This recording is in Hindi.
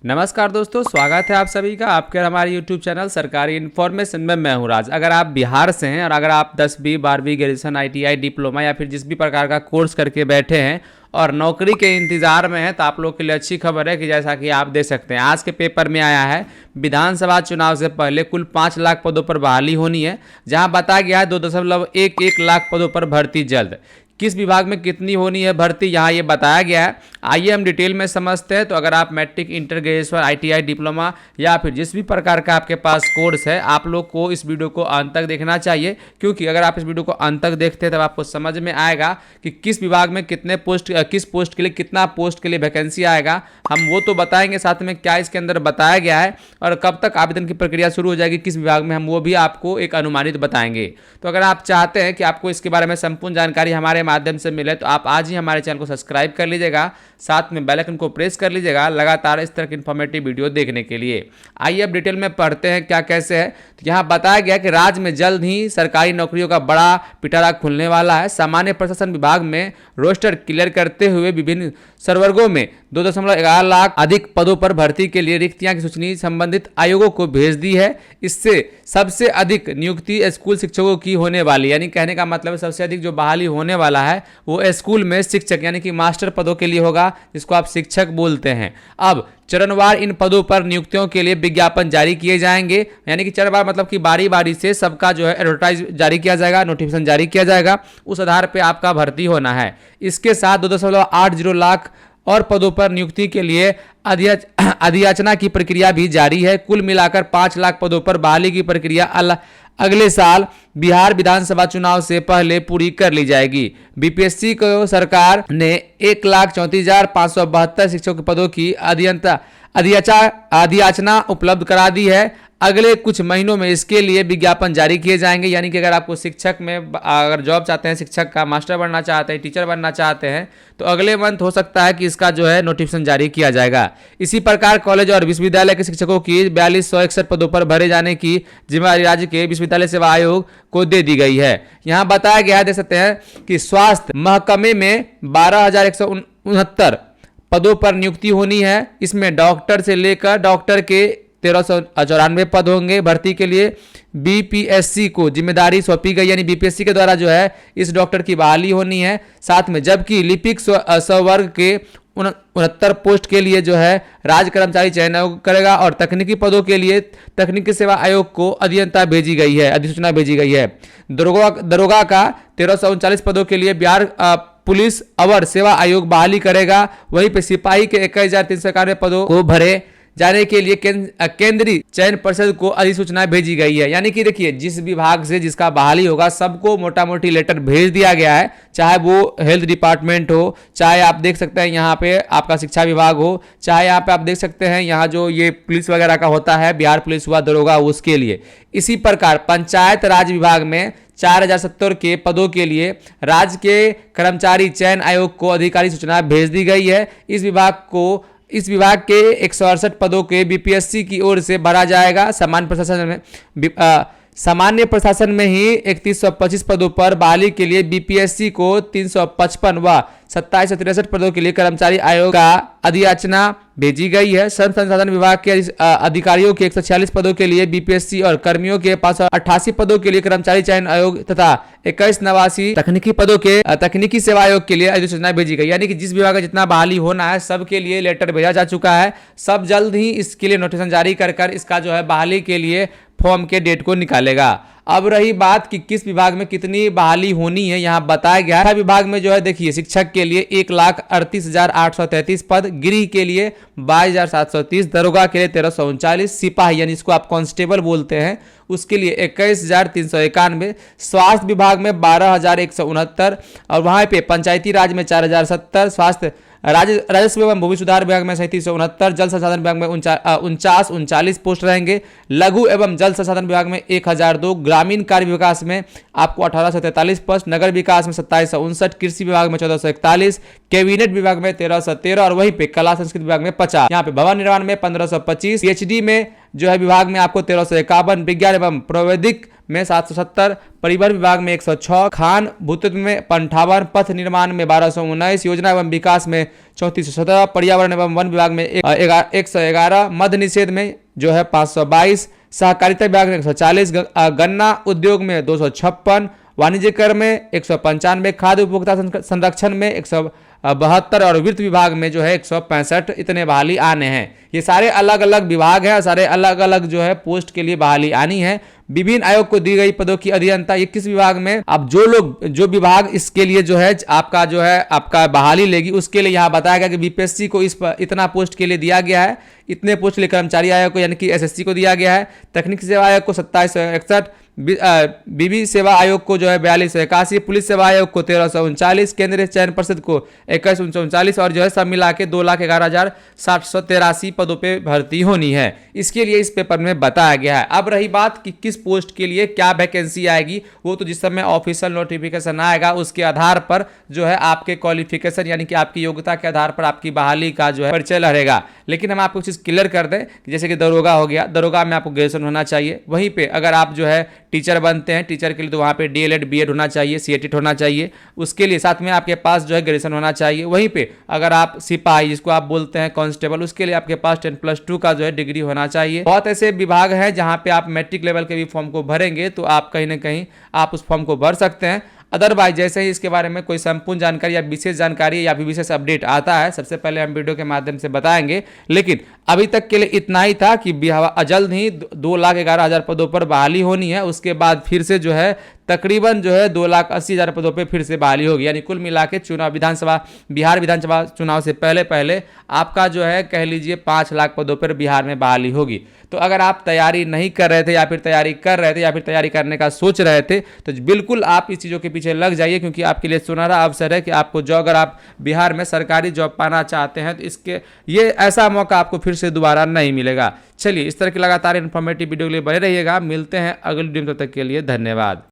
नमस्कार दोस्तों, स्वागत है आप सभी का आपके हमारे YouTube चैनल सरकारी इन्फॉर्मेशन में। मैं हूं राज। अगर आप बिहार से हैं और अगर आप 10वीं 12वीं ग्रेजुएशन ITI डिप्लोमा या फिर जिस भी प्रकार का कोर्स करके बैठे हैं और नौकरी के इंतजार में हैं तो आप लोग के लिए अच्छी खबर है कि जैसा कि आप देख सकते हैं आज के पेपर में आया है, विधानसभा चुनाव से पहले कुल 5 लाख पदों पर बहाली होनी है, जहां बताया गया है 2.11 लाख पदों पर भर्ती जल्द। किस विभाग में कितनी होनी है भर्ती, यहाँ ये बताया गया है। आइए हम डिटेल में समझते हैं। तो अगर आप matric, inter, graduation, ITI diploma या फिर जिस भी प्रकार का आपके पास कोर्स है, आप लोग को इस वीडियो को अंत तक देखना चाहिए, क्योंकि अगर आप इस वीडियो को अंत तक देखते हैं तब आपको समझ में आएगा कि किस विभाग में कितने पोस्ट, किस पोस्ट के लिए कितना पोस्ट के लिए वैकेंसी आएगा। हम वो तो बताएंगे, साथ में क्या इसके अंदर बताया गया है और कब तक आवेदन की प्रक्रिया शुरू हो जाएगी किस विभाग में, हम वो भी आपको एक अनुमानित बताएंगे। तो अगर आप चाहते हैं कि आपको इसके बारे में संपूर्ण जानकारी हमारे माध्यम से मिले तो आप आज ही हमारे चैनल को सब्सक्राइब कर लीजिएगा, साथ में बेल आइकन को प्रेस कर लीजिएगा लगातार इस तरह की इन्फॉर्मेटिव वीडियो देखने के लिए। आइए अब डिटेल में पढ़ते हैं क्या कैसे है। तो यहाँ बताया गया कि राज्य में जल्द ही सरकारी नौकरियों का बड़ा पिटारा खुलने वाला है। सामान्य प्रशासन विभाग में रोस्टर क्लियर करते हुए विभिन्न सर्वर्गों में 2.11 लाख अधिक पदों पर भर्ती के लिए रिक्तियां की सूची संबंधित आयोगों को भेज दी है। इससे सबसे अधिक नियुक्ति स्कूल शिक्षकों की होने वाली, यानी कहने का मतलब सबसे अधिक जो बहाली होने वाला है वो स्कूल में शिक्षक यानी कि मास्टर पदों के लिए होगा, जिसको आप शिक्षक बोलते हैं। अब चरणवार इन पदों पर नियुक्तियों के लिए विज्ञापन जारी किए जाएंगे, यानी कि चरणवार मतलब कि बारी बारी से सबका जो है एडवर्टाइज जारी किया जाएगा, नोटिफिकेशन जारी किया जाएगा, उस आधार पर आपका भर्ती होना है। इसके साथ 2.80 लाख और पदों पर नियुक्ति के लिए अधियाचना की प्रक्रिया भी जारी है। कुल मिलाकर 5 लाख पदों पर बहाली की प्रक्रिया अगले साल बिहार विधानसभा चुनाव से पहले पूरी कर ली जाएगी। BPSC को सरकार ने 1,34,572 शिक्षकों के पदों की अधियाचना उपलब्ध करा दी है। अगले कुछ महीनों में इसके लिए विज्ञापन जारी किए जाएंगे, यानी कि अगर आपको शिक्षक में अगर जॉब चाहते हैं, शिक्षक का मास्टर बनना चाहते हैं, टीचर बनना चाहते हैं, तो अगले मंथ हो सकता है कि इसका जो है नोटिफिकेशन जारी किया जाएगा। इसी प्रकार कॉलेज और विश्वविद्यालय के शिक्षकों की 4261 पदों पर भरे जाने की जिम्मेदारी राज्य के विश्वविद्यालय सेवा आयोग को दे दी गई है। यहाँ बताया गया है, देख सकते हैं कि स्वास्थ्य महकमे में 12,169 पदों पर नियुक्ति होनी है। इसमें डॉक्टर से लेकर डॉक्टर के 1394 पद होंगे भर्ती के लिए। BPSC को जिम्मेदारी सौंपी गई, यानी BPSC के द्वारा जो है इस डॉक्टर की बहाली होनी है। साथ में जबकि लिपिक संवर्ग के 69 पोस्ट के लिए जो है राज्य कर्मचारी चयन आयोग करेगा और तकनीकी पदों के लिए तकनीकी सेवा आयोग को अधिसूचना भेजी गई है। दरोगा का 1339 पदों के लिए बिहार पुलिस अवर सेवा आयोग बहाली करेगा। वहीं पे सिपाही के 21,391 पदों को भरे जाने के लिए केंद्रीय चयन परिषद को अधिसूचना भेजी गई है। यानी कि देखिए, जिस विभाग से जिसका बहाली होगा सबको मोटा मोटी लेटर भेज दिया गया है, चाहे वो हेल्थ डिपार्टमेंट हो, चाहे आप देख सकते हैं यहाँ पे आपका शिक्षा विभाग हो, चाहे यहाँ पे आप देख सकते हैं यहाँ जो ये पुलिस वगैरह का होता है, बिहार पुलिस हुआ, दरोगा, उसके लिए। इसी प्रकार पंचायत राज विभाग में 4,070 के पदों के लिए राज्य के कर्मचारी चयन आयोग को अधिकारी सूचना भेज दी गई है। इस विभाग के 168 पदों के BPSC की ओर से भरा जाएगा। सामान्य प्रशासन में ही 3125 पदों पर बहाली के लिए BPSC को 355 व 2763 पदों के लिए कर्मचारी आयोग का अधियाचना भेजी गई है। श्रम संसाधन विभाग के अधिकारियों के 146 पदों के लिए BPSC और कर्मियों के 588 पदों के लिए कर्मचारी चयन आयोग तथा 2189 तकनीकी पदों के तकनीकी सेवा आयोग के लिए अधिसूचना भेजी गई। यानी कि जिस विभाग का जितना बहाली होना है सबके लिए लेटर भेजा जा चुका है। सब जल्द ही इसके लिए नोटिफिकेशन जारी कर इसका जो है बहाली के लिए फॉर्म के डेट को निकालेगा। अब रही बात कि किस विभाग में कितनी बहाली होनी है, यहाँ बताया गया है। विभाग में जो है देखिए, शिक्षक के लिए 1,38,833 पद, गृह के लिए 22,730, दरोगा के लिए 1,339, सिपाही यानी इसको आप कांस्टेबल बोलते हैं उसके लिए 21,391, स्वास्थ्य विभाग में 12,169 और वहाँ पे पंचायती राज में 4,070, स्वास्थ्य राजस्व एवं भूमि सुधार विभाग में 3769, जल संसाधन विभाग में 39 पोस्ट रहेंगे, लघु एवं जल संसाधन विभाग में 1002, ग्रामीण कार्य विकास में आपको 1843 पोस्ट, नगर विकास में 2759, कृषि विभाग में 1441, कैबिनेट विभाग में 1313 और वहीं पे कला संस्कृति विभाग में 50। यहाँ पे भवन निर्माण में 1525, PhD में जो है विभाग में आपको 1351, विज्ञान एवं प्रौद्योगिक में 770, परिवहन विभाग में 106, खान भूतत्व में 58, पथ निर्माण में 1219, योजना एवं विकास में 3417, पर्यावरण एवं वन विभाग में 111, मद्य निषेध में जो है 522, सहकारिता विभाग में 140, गन्ना उद्योग में 256, वाणिज्य कर में 195, खाद्य उपभोक्ता संरक्षण में 172 और वित्त विभाग में जो है 165 इतने बहाली आने हैं। ये सारे अलग अलग विभाग हैं, सारे अलग अलग जो है पोस्ट के लिए बहाली आनी है। विभिन्न आयोग को दी गई पदों की अभियंता ये किस विभाग में, अब जो विभाग इसके लिए जो है आपका बहाली लेगी उसके लिए यहाँ बताया गया कि बीपीएससी को इतना पोस्ट के लिए दिया गया है, इतने पोस्ट के लिए कर्मचारी आयोग को यानी कि एसएससी को दिया गया है, तकनीकी सेवा आयोग को 2761, विधि सेवा आयोग को जो है 4281, पुलिस सेवा आयोग को 1339, केंद्रीय चयन परिषद को 2139 और जो है सब मिला के 2,11,783 पदों पे भर्ती होनी है। इसके लिए इस पेपर में बताया गया है। अब रही बात कि किस पोस्ट के लिए क्या वैकेंसी आएगी, वो तो जिस समय ऑफिशियल नोटिफिकेशन आएगा उसके आधार पर जो है आपके क्वालिफिकेशन यानी कि आपकी योग्यता के आधार पर आपकी बहाली का जो है परिचय लड़ेगा। लेकिन हम आपको चीज़ क्लियर कर दें कि जैसे कि दरोगा हो गया, दरोगा में आपको ग्रेजुएशन होना चाहिए। वहीं पे अगर आप जो है टीचर बनते हैं, टीचर के लिए तो वहाँ पे डीएलएड बीएड होना चाहिए, सीएटेट होना चाहिए, उसके लिए साथ में आपके पास जो है ग्रेजुएशन होना चाहिए। वहीं पे अगर आप सिपाही जिसको आप बोलते हैं कांस्टेबल, उसके लिए आपके पास 10+2 का जो है डिग्री होना चाहिए। बहुत ऐसे विभाग हैं जहाँ पे आप मैट्रिक लेवल के भी फॉर्म को भरेंगे तो आप कहीं ना कहीं आप उस फॉर्म को भर सकते हैं। अदरवाइज जैसे ही इसके बारे में कोई संपूर्ण जानकारी या विशेष जानकारी या विशेष अपडेट आता है सबसे पहले हम वीडियो के माध्यम से बताएंगे। लेकिन अभी तक के लिए इतना ही था कि जल्द ही 2,11,000 पदों पर बहाली होनी है। उसके बाद फिर से जो है तकरीबन जो है 2,80,000 पदों पे फिर से बहाली होगी, यानी कुल मिला के बिहार विधानसभा चुनाव से पहले आपका जो है कह लीजिए 5 लाख पदों पर बिहार में बहाली होगी। तो अगर आप तैयारी नहीं कर रहे थे या फिर तैयारी कर रहे थे या फिर तैयारी करने का सोच रहे थे तो बिल्कुल आप इस चीज़ों के पीछे लग जाइए, क्योंकि आपके लिए सुनहरा अवसर है कि आपको जो अगर आप बिहार में सरकारी जॉब पाना चाहते हैं तो ये ऐसा मौका आपको फिर से दोबारा नहीं मिलेगा। चलिए, इस तरह की लगातार इन्फॉर्मेटिव वीडियो के लिए बने रहिएगा। मिलते हैं अगली वीडियो में, तब तक के लिए धन्यवाद।